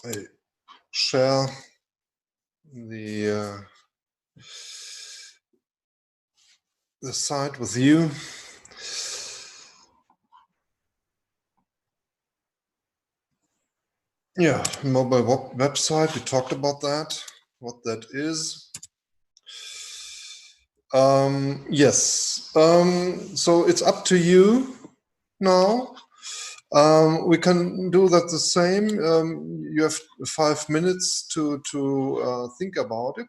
I share the site with you. Yeah, mobile website, we talked about that, what that is. Yes, so it's up to you now. We can do that the same. You have 5 minutes to think about it.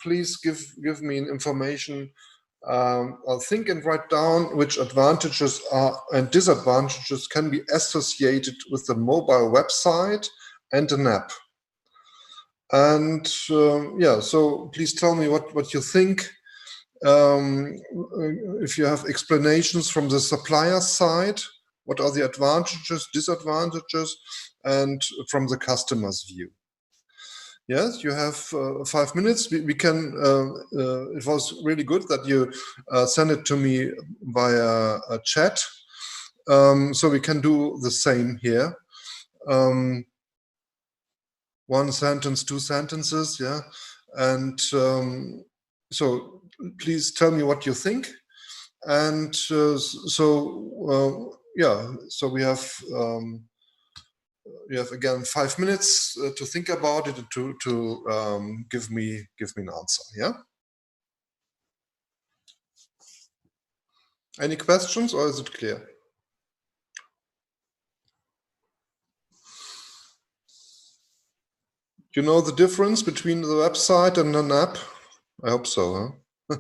Please give me information. I'll think and write down which advantages and disadvantages can be associated with the mobile website and an app. And yeah, so please tell me what you think. If you have explanations from the supplier side, what are the advantages, disadvantages, and from the customer's view. Yes, you have 5 minutes. We can, it was really good that you sent it to me via a chat. So we can do the same here. 1 sentence, 2 sentences, yeah. And so please tell me what you think. And yeah, so we have again 5 minutes to think about it and to give me an answer. Yeah. Any questions, or is it clear? You know the difference between the website and an app? I hope so, huh?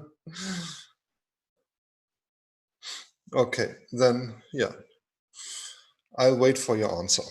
Okay, then yeah, I'll wait for your answer.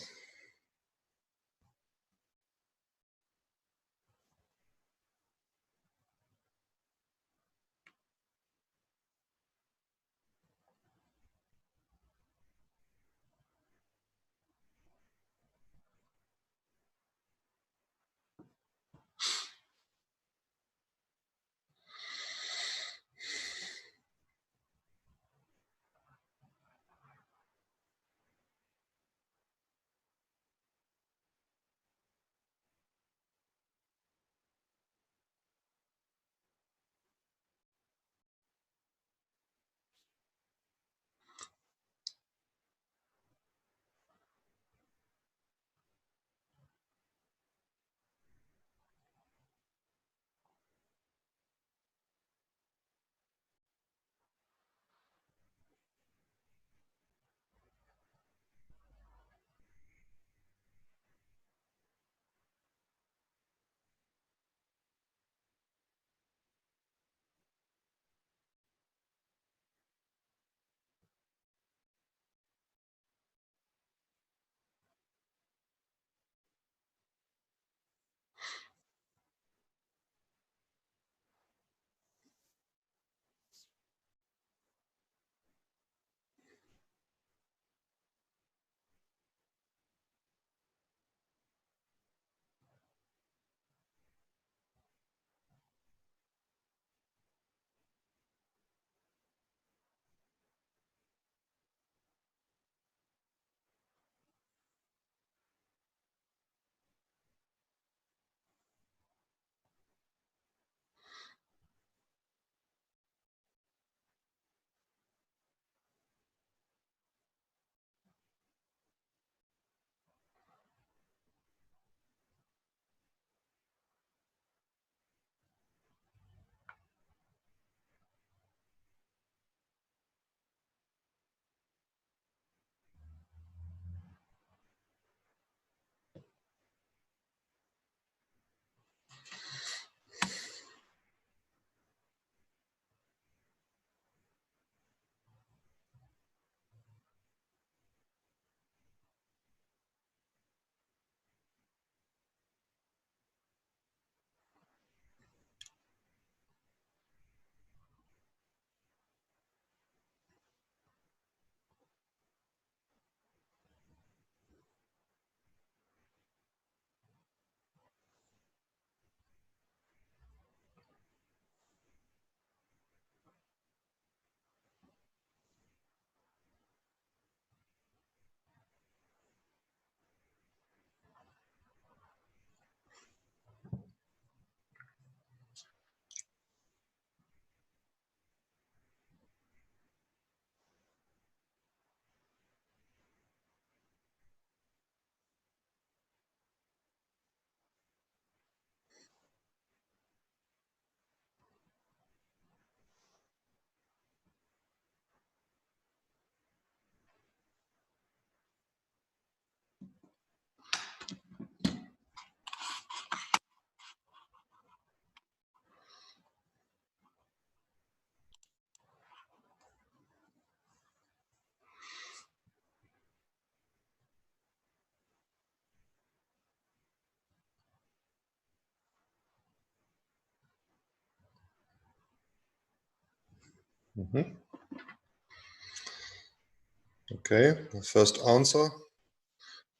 Okay, the first answer.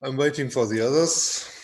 I'm waiting for the others.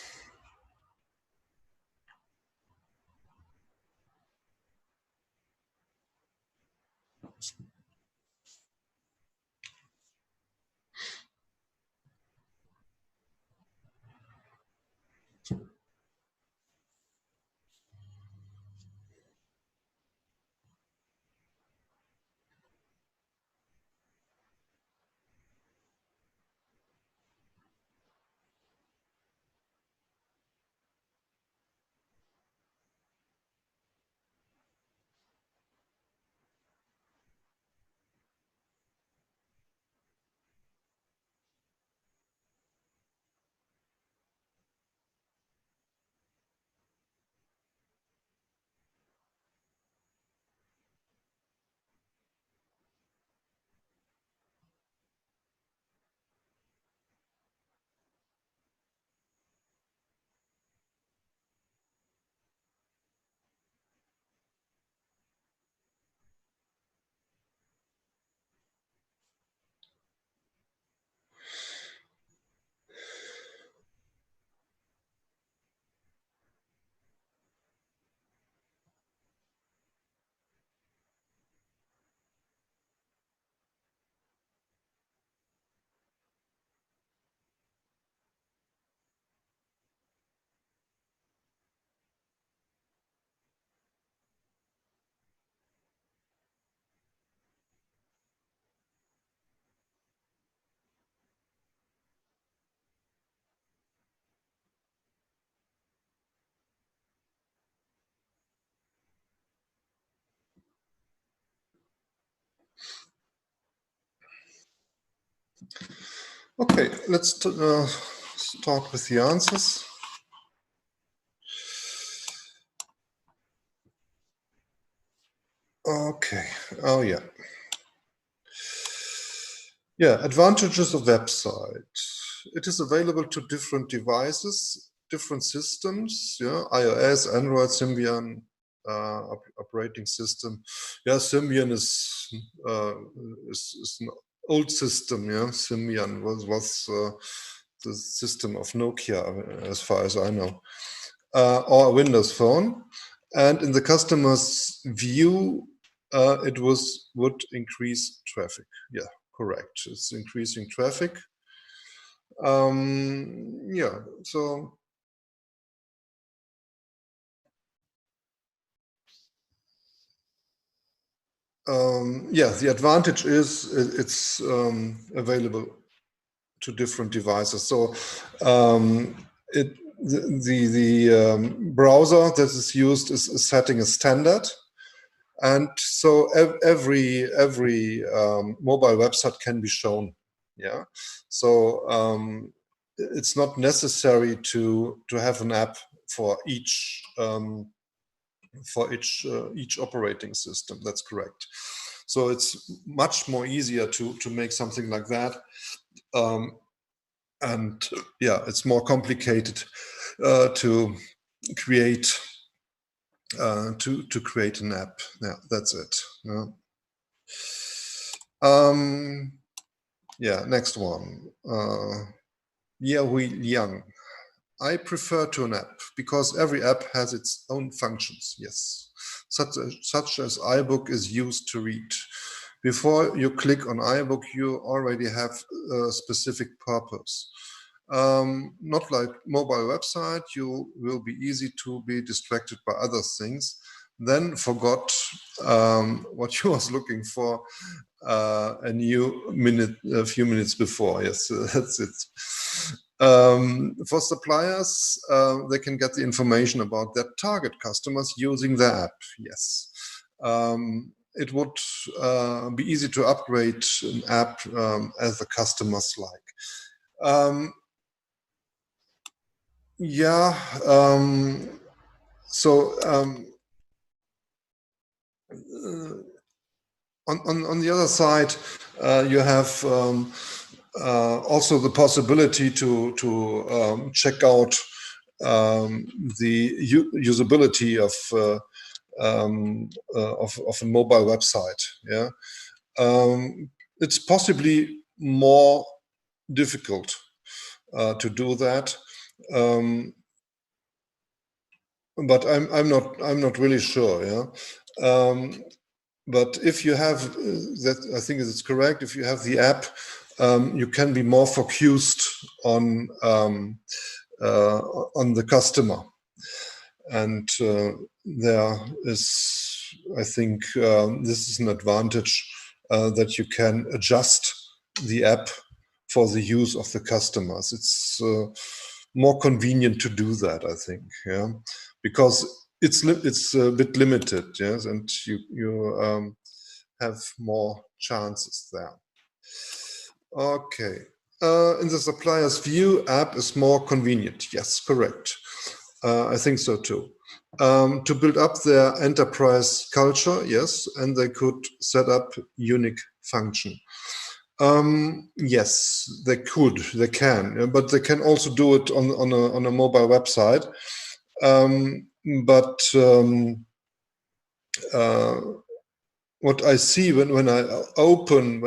Okay, let's start with the answers. Okay, oh yeah. Yeah, advantages of website. It is available to different devices, different systems, yeah, iOS, Android, Symbian, operating system. Yeah, Symbian is an old system, yeah. Symbian was the system of Nokia, as far as I know, or a Windows phone. And in the customer's view, it would increase traffic. Yeah, correct. It's increasing traffic. Yeah, so yeah, the advantage is it's available to different devices. So the browser that is used is setting a standard. And so every mobile website can be shown. Yeah, so it's not necessary to have an app for each operating system. That's correct. So it's much more easier to make something like that. And yeah, it's more complicated to create to create an app. Yeah, that's it. Yeah. Yeah, next one. Hui Liang. I prefer to an app because every app has its own functions. Yes, such as iBook is used to read. Before you click on iBook, you already have a specific purpose. Not like mobile website, you will be easy to be distracted by other things. Then forgot what you was looking for a few minutes before. Yes, that's it. For suppliers, they can get the information about their target customers using the app. Yes. It would be easy to upgrade an app as the customers like. Yeah. So on the other side, you have also the possibility to check out the usability of a mobile website. Yeah, It's possibly more difficult to do that, but I'm not really sure. Yeah. But if you have that, I think it's correct. If you have the app, you can be more focused on the customer, and there is, I think, this is an advantage that you can adjust the app for the use of the customers. It's more convenient to do that, I think. Yeah, because it's a bit limited, yes, and you have more chances there. Okay. In the supplier's view, app is more convenient. Yes, correct. I think so too. To build up their enterprise culture, yes, and they could set up unique function. Yes, they could, they can, but they can also do it on a mobile website. What I see when I open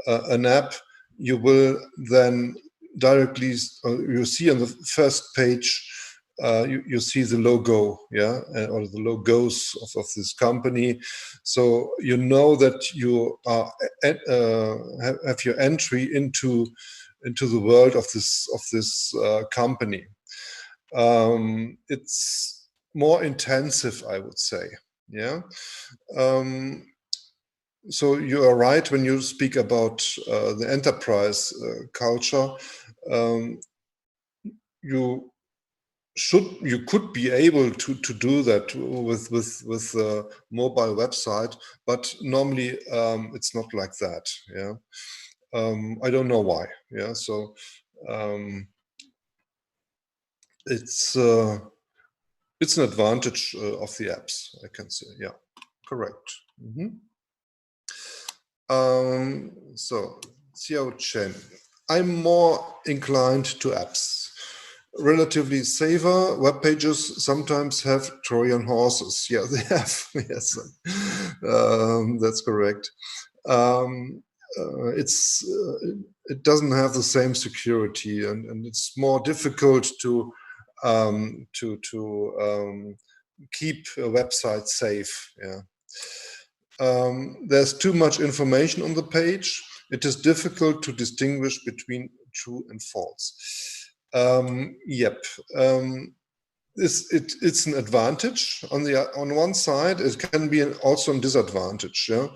an app, you will then directly you see on the first page you see the logo, yeah, or the logos of this company, so you know that you are have your entry into the world of this company. It's more intensive, I would say. Yeah. So you are right when you speak about the enterprise culture. You could be able to do that with a mobile website, but normally it's not like that. Yeah. I don't know why. Yeah. So it's an advantage of the apps, I can say. Yeah, correct. So, Xiao Chen, I'm more inclined to apps. Relatively safer web pages sometimes have Trojan horses. Yeah, they have. Yes, that's correct. It doesn't have the same security, and it's more difficult to keep a website safe. Yeah. There's too much information on the page. It is difficult to distinguish between true and false. Yep. It's an advantage on one side. It can be also a disadvantage. Yeah,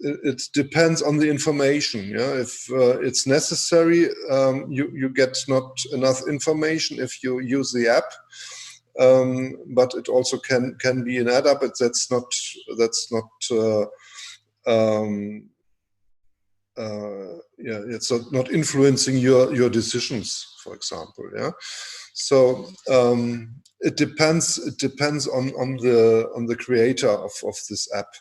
it depends on the information. Yeah, if it's necessary, you get not enough information if you use the app. But it also can be an add-up. That's not yeah, it's not influencing your decisions, for example. Yeah, so it depends on the creator of this app.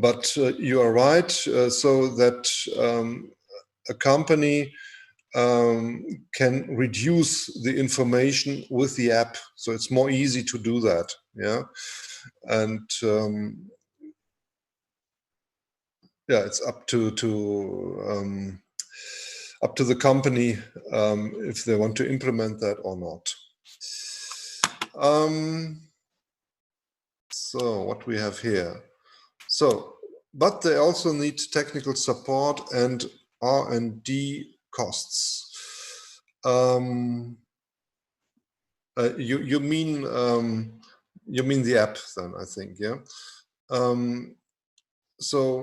But you are right, so that a company can reduce the information with the app, so it's more easy to do that. Yeah, and yeah, it's up to the company if they want to implement that or not. So what we have here. So, but they also need technical support and R&D costs. You mean the app then, I think, yeah. So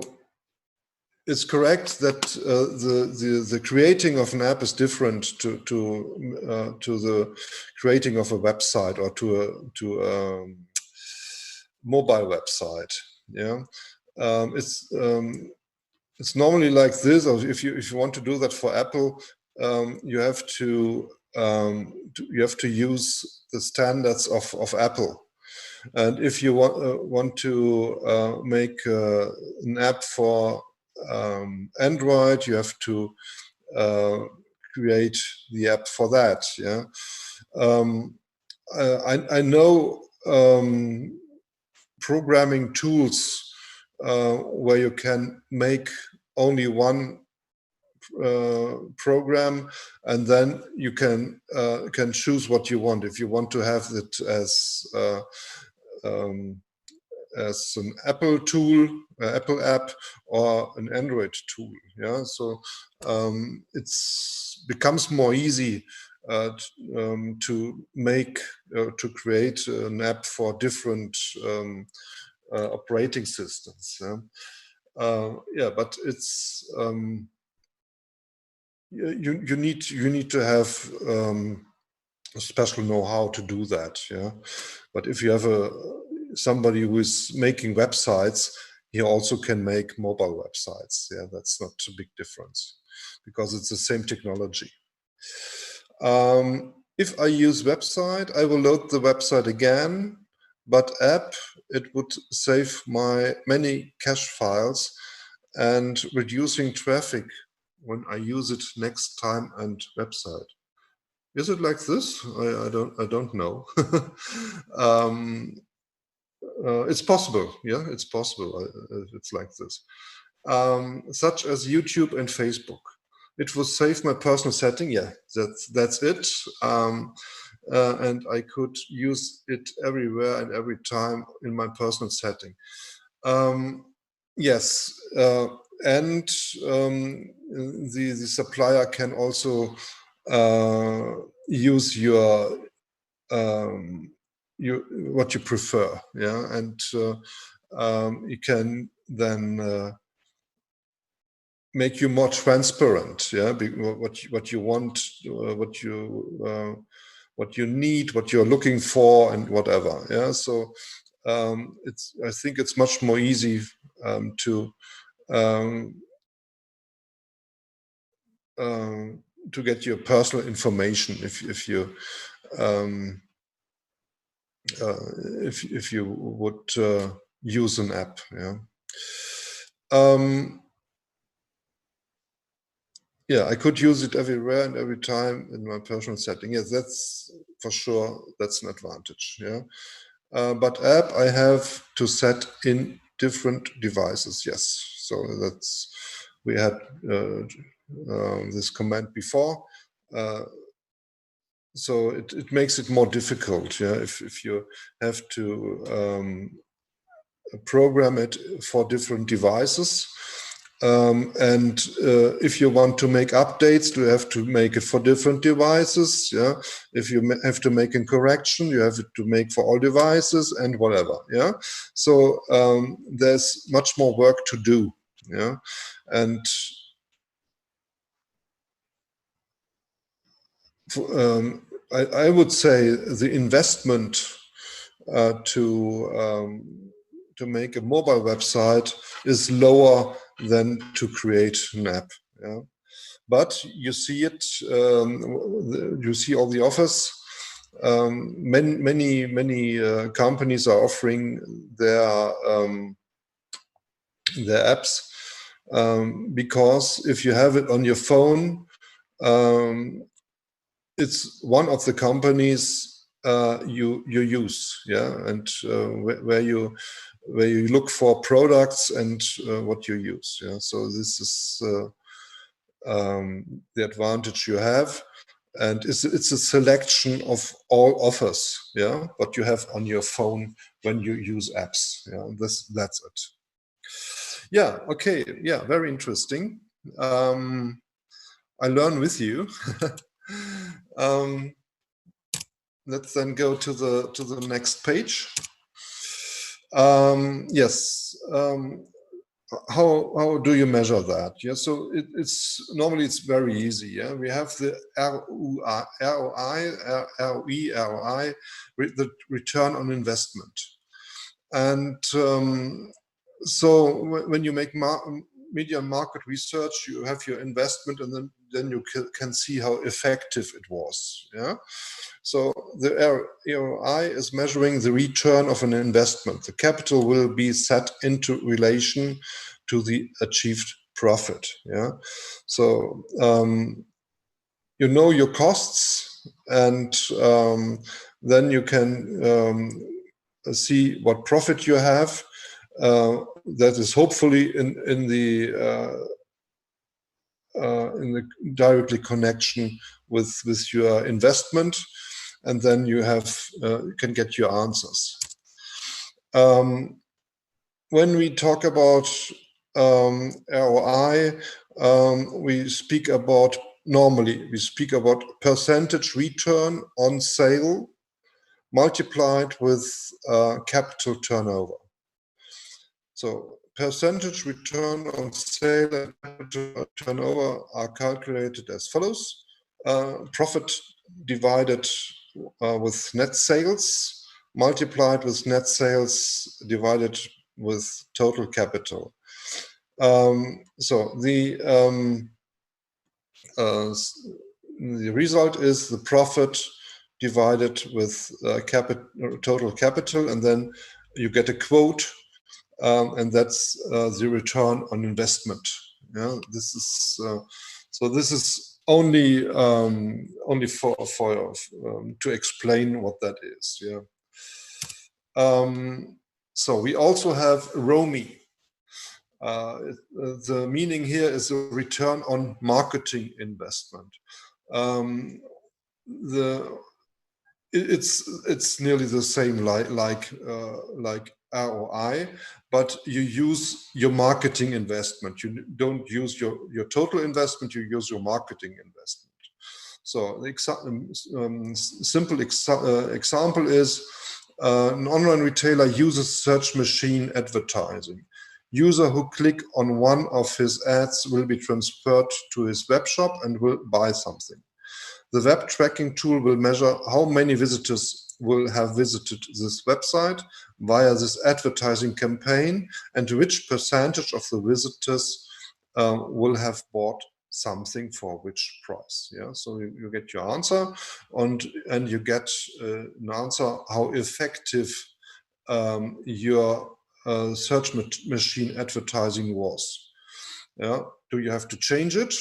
it's correct that the creating of an app is different to the creating of a website or to a mobile website. Yeah, it's normally like this. Or if you want to do that for Apple, you have to use the standards of Apple. And if you want to make an app for Android, you have to create the app for that. Yeah, I know programming tools where you can make only one program, and then you can choose what you want. If you want to have it as an Apple tool, Apple app, or an Android tool. Yeah, so it's becomes more easy to make to create an app for different operating systems. Yeah, but it's you need to have a special know-how to do that. Yeah, but if you have somebody who is making websites, he also can make mobile websites. Yeah, that's not a big difference because it's the same technology. If I use website, I will load the website again, but app, it would save my many cache files and reducing traffic when I use it next time and website. Is it like this? I don't know. It's possible. Yeah, it's possible. It's like this. Such as YouTube and Facebook. It will save my personal setting. Yeah, that's it. And I could use it everywhere and every time in my personal setting. Yes, and the supplier can also use your what you prefer. Yeah, and you can then make you more transparent. Yeah, what you want, what you need, what you're looking for, and whatever. Yeah, so I think it's much more easy to get your personal information if you if you would use an app. Yeah. Yeah, I could use it everywhere and every time in my personal setting. Yes, that's for sure. That's an advantage. Yeah, but app I have to set in different devices. Yes, so that's we had this command before. So it makes it more difficult. Yeah, if you have to program it for different devices. And if you want to make updates, you have to make it for different devices. Yeah. If you have to make a correction, you have to make for all devices and whatever. Yeah. So there's much more work to do. Yeah. And I would say the investment to make a mobile website is lower than to create an app. Yeah. But you see it, you see all the offers. Many companies are offering their apps because if you have it on your phone, it's one of the companies you use, yeah, and where you look for products and what you use. Yeah, so this is the advantage you have, and it's a selection of all offers. Yeah, what you have on your phone when you use apps. Yeah, that's it. Yeah. Okay. Yeah. Very interesting. I learn with you. Let's then go to the next page. Yes. How do you measure that? Yeah, so it's normally it's very easy. Yeah, we have the ROI, the return on investment, and so when you make media market research, you have your investment, and then you can see how effective it was. Yeah. So the ROI is measuring the return of an investment. The capital will be set into relation to the achieved profit. Yeah. So you know your costs, and then you can see what profit you have. That is hopefully in the directly connection with your investment, and then you can get your answers. When we talk about ROI, we speak about percentage return on sale multiplied with capital turnover. So percentage return on sale and capital turnover are calculated as follows. Profit divided with net sales multiplied with net sales divided with total capital. So the result is the profit divided with total capital, and then you get a quote, and that's the return on investment. Yeah, this is so. This is only for to explain what that is. Yeah. So we also have ROMI. The meaning here is a return on marketing investment. It's nearly the same like ROI, but you use your marketing investment. You don't use your total investment. You use your marketing investment. So the simple example is an online retailer uses search machine advertising. User who click on one of his ads will be transferred to his web shop and will buy something. The web tracking tool will measure how many visitors will have visited this website via this advertising campaign and which percentage of the visitors will have bought something for which price. Yeah, so you get your answer, and you get an answer how effective your search machine advertising was. Yeah, do you have to change it,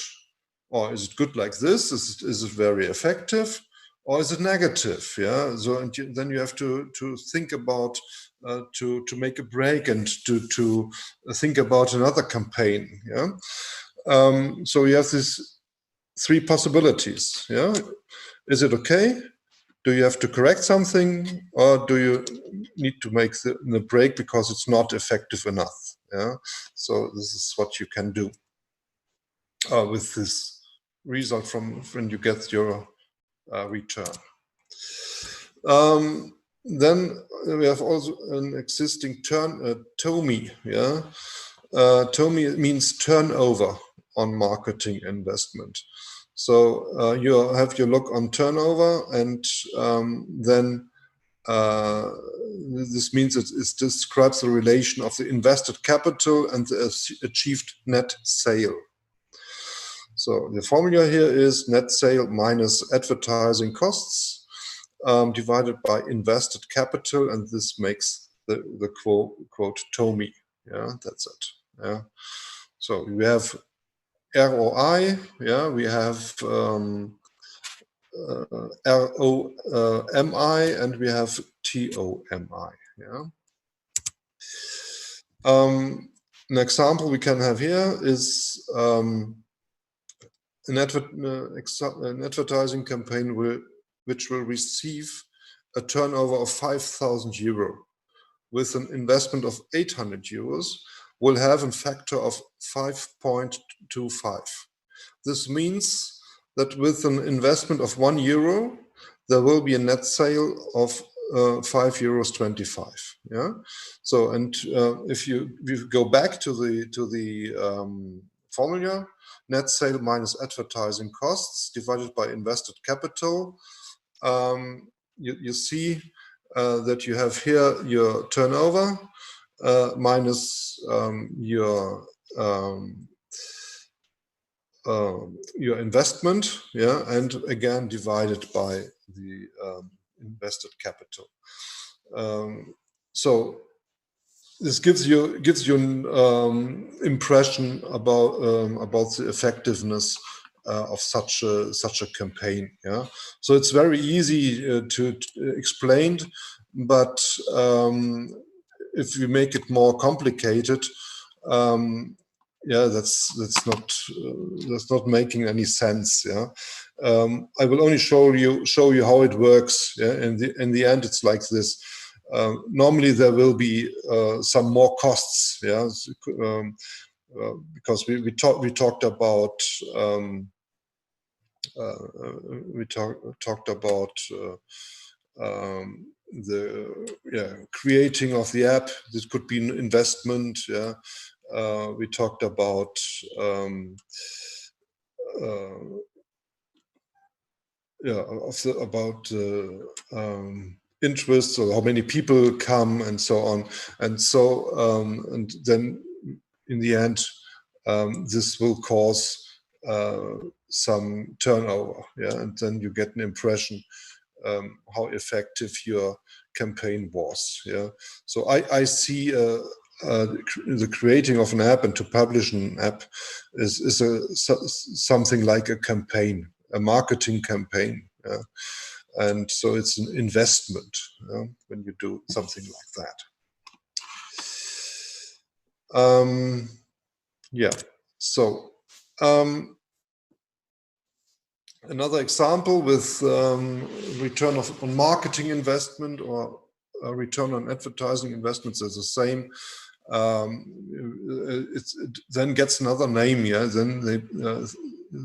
or is it good like this? Is it very effective, or is it negative? Yeah, so and then you have to think about to make a break and to think about another campaign. Yeah. So you have these three possibilities. Yeah, is it okay? Do you have to correct something, or do you need to make the break because it's not effective enough? Yeah, so this is what you can do with this result from when you get your return. Then we have also an existing term, TOMI. Yeah, TOMI means turnover on marketing investment. So you have your look on turnover, and then this means it describes the relation of the invested capital and the achieved net sale. So the formula here is net sale minus advertising costs divided by invested capital, and this makes the quote TOMI. Yeah, that's it. Yeah. So we have ROI. Yeah, we have ROMI, and we have TOMI. Yeah. An example we can have here is an advertising campaign which will receive a turnover of 5,000 euro with an investment of 800 euros, will have a factor of 5.25. This means that with an investment of €1, there will be a net sale of €5.25. Yeah. So, and if you go back to the formula, net sale minus advertising costs divided by invested capital, you see that you have here your turnover minus your investment, yeah, and again divided by the invested capital. So this gives you an impression about the effectiveness of such a campaign. Yeah, so it's very easy to explain but if we make it more complicated, yeah, that's not making any sense. Yeah, I will only show you how it works. Yeah, in the end, it's like this. Normally, there will be some more costs. Yeah, because we talked about talked about the creating of the app. This could be an investment. Yeah, we talked about about interests, or how many people come, and so on, and so and then in the end, this will cause some turnover. Yeah, and then you get an impression how effective your campaign was. Yeah, so I see the creating of an app and to publish an app is something like a campaign, a marketing campaign. Yeah? And so it's an investment, when you do something like that. Yeah, so another example with return on marketing investment or return on advertising investments is the same. It then gets another name. Yeah, then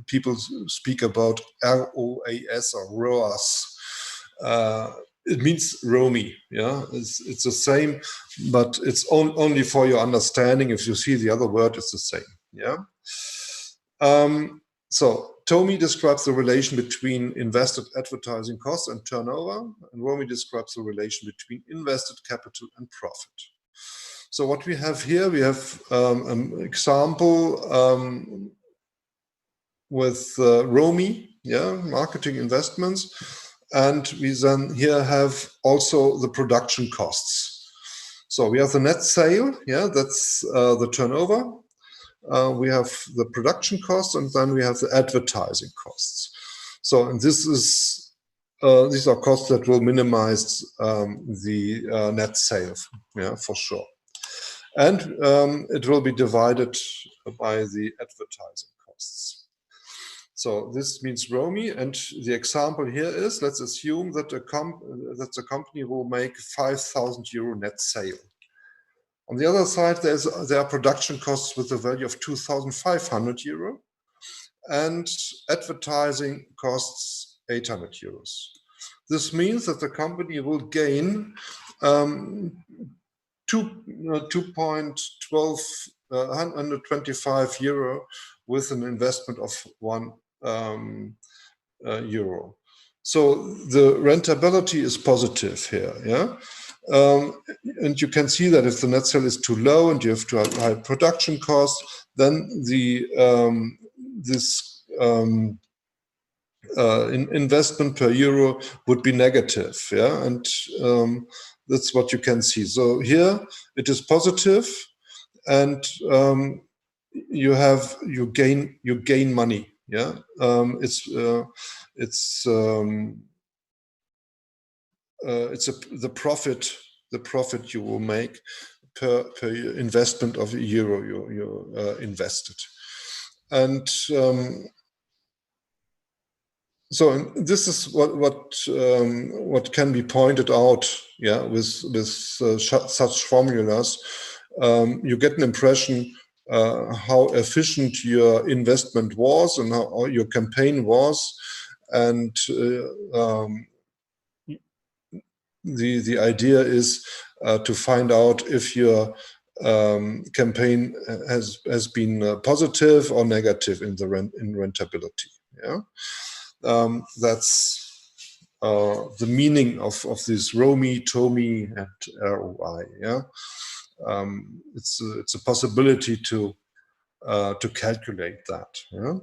people speak about ROAS or ROAS. It means ROMI. Yeah, it's the same, but it's only for your understanding. If you see the other word, it's the same. Yeah. So TOMI describes the relation between invested advertising costs and turnover, and ROMI describes the relation between invested capital and profit. So what we have here, we have an example with ROMI, yeah, marketing investments, and we then here have also the production costs. So we have the net sale, yeah, that's the turnover. We have the production costs, and then we have the advertising costs. So, and this is these are costs that will minimize the net sales, yeah, for sure. And it will be divided by the advertising costs. So this means ROMI, and the example here is, let's assume that the company will make 5,000 euro net sale. On the other side, there are production costs with a value of 2,500 euro and advertising costs 800 euros. This means that the company will gain 2.125 euro with an investment of 1 euro. So the rentability is positive here. Yeah. And you can see that if the net sale is too low and you have too high production costs, then the investment per euro would be negative. Yeah, and that's what you can see. So here it is positive, and you gain money. Yeah, it's the profit you will make per investment of a euro you invested. And so this is what can be pointed out, yeah, with such formulas. You get an impression how efficient your investment was and how your campaign was, and the idea is to find out if your campaign has been positive or negative in rentability. Yeah, that's the meaning of this ROMI, TOMI, and ROI. Yeah, it's a possibility to calculate that. Yeah.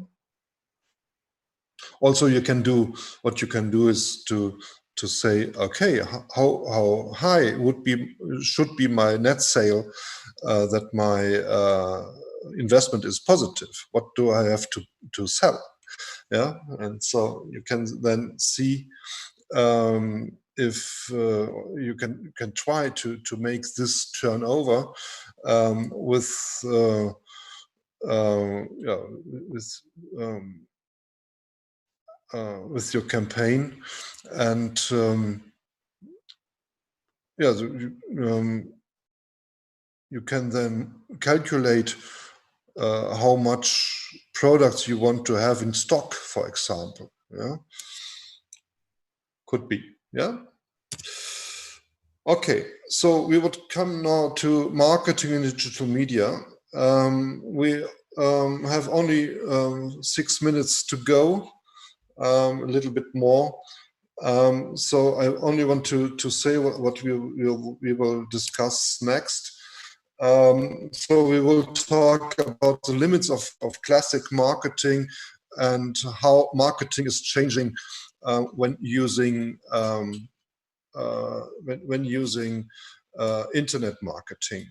Also, what you can do is to say, okay, how high should be my net sale that my investment is positive? What do I have to sell? Yeah, and so you can then see if you can try to make this turnover with yeah, with your campaign, and yeah, you can then calculate how much products you want to have in stock, for example. Yeah, could be. Yeah. Okay, so we would come now to marketing in digital media. We have only 6 minutes to go, a little bit more. So I only want to say what we will discuss next. So we will talk about the limits of classic marketing and how marketing is changing when using internet marketing.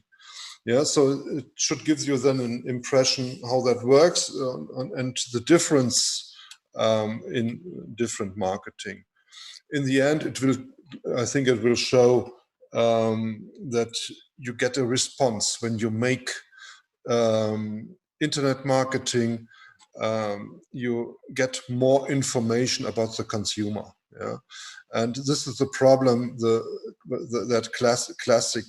Yeah, so it should give you then an impression how that works and the difference in different marketing. In the end, I think it will show that you get a response when you make internet marketing. You get more information about the consumer. Yeah, and this is the problem that classic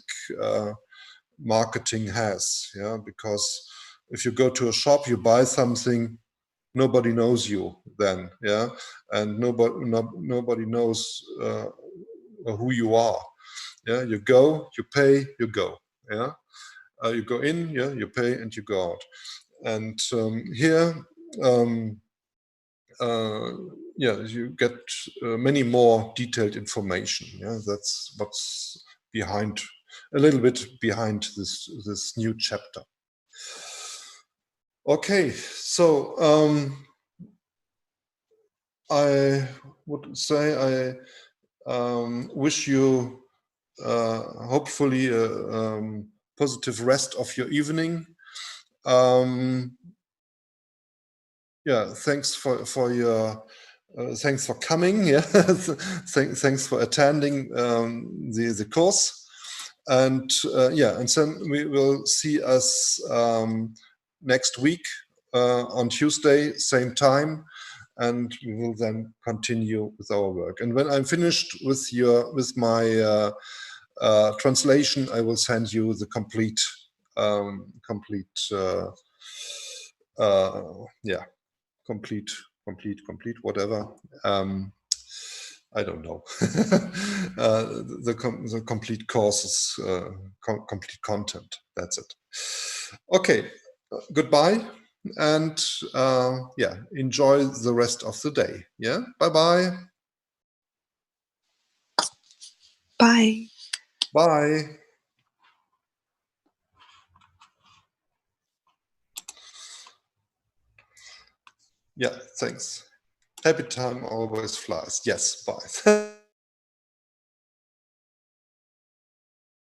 marketing has. Yeah, because if you go to a shop, you buy something, nobody knows you then. Yeah, and nobody knows who you are. Yeah, you go, you pay, you go. Yeah, you go in, yeah, you pay, and you go out. And here, yeah, you get many more detailed information. Yeah, that's what's behind, a little bit behind this new chapter. Okay, so I would say I wish you hopefully a positive rest of your evening. Yeah, thanks for your thanks for coming. Yeah, thanks for attending the course, and yeah, and then we will see us next week on Tuesday, same time, and we will then continue with our work. And when I'm finished with my translation, I will send you the complete yeah, complete whatever. I don't know. The complete courses, complete content. That's it. Okay, goodbye, and yeah, enjoy the rest of the day. Yeah, bye-bye. Bye. Bye. Yeah, thanks. Happy time always flies. Yes, bye.